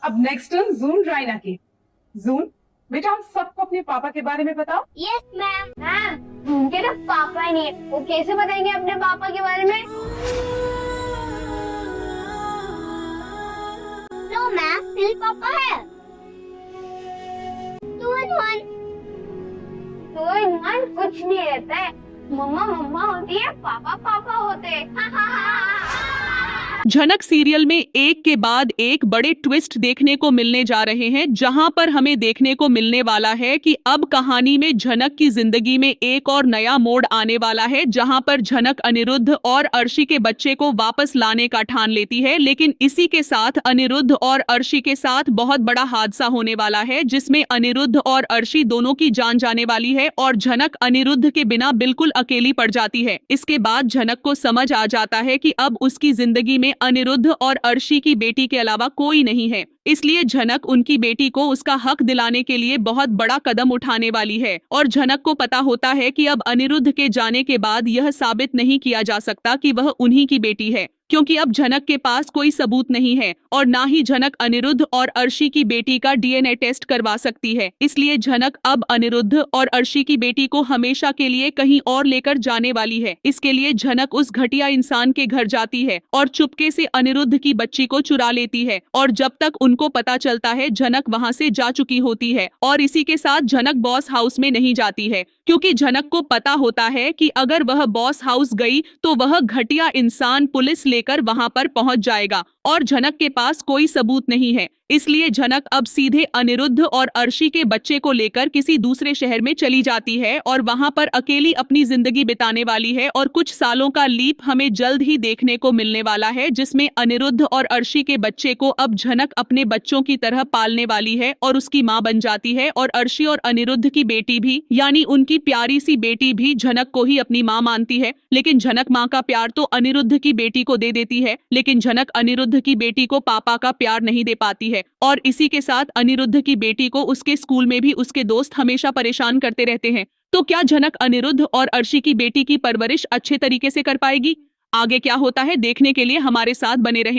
अब next turn जून रायना की। जून, बेटा हम सबको अपने पापा के बारे में बताओ। Yes ma'am. मैम उनके ना पापा ही नहीं है, वो कैसे बताएंगे अपने पापा के बारे में? नो मैम, मेरे पापा है। 2 in 1। 2 in 1 कुछ नहीं रहता है। मम्मा मम्मा होती है, पापा पापा होते हैं। झनक सीरियल में एक के बाद एक बड़े ट्विस्ट देखने को मिलने जा रहे हैं, जहां पर हमें देखने को मिलने वाला है कि अब कहानी में झनक की जिंदगी में एक और नया मोड़ आने वाला है, जहां पर झनक अनिरुद्ध और अर्शी के बच्चे को वापस लाने का ठान लेती है। लेकिन इसी के साथ अनिरुद्ध और अर्शी के साथ बहुत बड़ा हादसा होने वाला है, जिसमें अनिरुद्ध और अर्शी दोनों की जान जाने वाली है और झनक अनिरुद्ध के बिना बिल्कुल अकेली पड़ जाती है। इसके बाद झनक को समझ आ जाता है कि अब उसकी जिंदगी में अनिरुद्ध और अर्शी की बेटी के अलावा कोई नहीं है। इसलिए झनक उनकी बेटी को उसका हक दिलाने के लिए बहुत बड़ा कदम उठाने वाली है। और झनक को पता होता है कि अब अनिरुद्ध के जाने के बाद यह साबित नहीं किया जा सकता कि वह उन्हीं की बेटी है, क्योंकि अब झनक के पास कोई सबूत नहीं है और ना ही झनक अनिरुद्ध और अर्शी की बेटी का डीएनए टेस्ट करवा सकती है। इसलिए झनक अब अनिरुद्ध और अर्शी की बेटी को हमेशा के लिए कहीं और लेकर जाने वाली है। इसके लिए झनक उस घटिया इंसान के घर जाती है और चुपके से अनिरुद्ध की बच्ची को चुरा लेती है। और जब तक उनको पता चलता है, झनक वहां से जा चुकी होती है। और इसी के साथ झनक बॉस हाउस में नहीं जाती है, क्योंकि झनक को पता होता है कि अगर वह बॉस हाउस गई तो वह घटिया इंसान पुलिस लेकर वहां पर पहुंच जाएगा और झनक के पास कोई सबूत नहीं है। इसलिए झनक अब सीधे अनिरुद्ध और अर्शी के बच्चे को लेकर किसी दूसरे शहर में चली जाती है और वहां पर अकेली अपनी जिंदगी बिताने वाली है। और कुछ सालों का लीप हमें जल्द ही देखने को मिलने वाला है, जिसमें अनिरुद्ध और अर्शी के बच्चे को अब झनक अपने बच्चों की तरह पालने वाली है और उसकी माँ बन जाती है। और अर्शी और अनिरुद्ध की बेटी भी, यानी उनकी प्यारी सी बेटी भी झनक को ही अपनी माँ मानती है। लेकिन झनक माँ का प्यार तो अनिरुद्ध की बेटी को दे देती है, लेकिन झनक अनिरुद्ध की बेटी को पापा का प्यार नहीं दे पाती है। और इसी के साथ अनिरुद्ध की बेटी को उसके स्कूल में भी उसके दोस्त हमेशा परेशान करते रहते हैं। तो क्या झनक अनिरुद्ध और अर्शी की बेटी की परवरिश अच्छे तरीके से कर पाएगी? आगे क्या होता है देखने के लिए हमारे साथ बने रहें।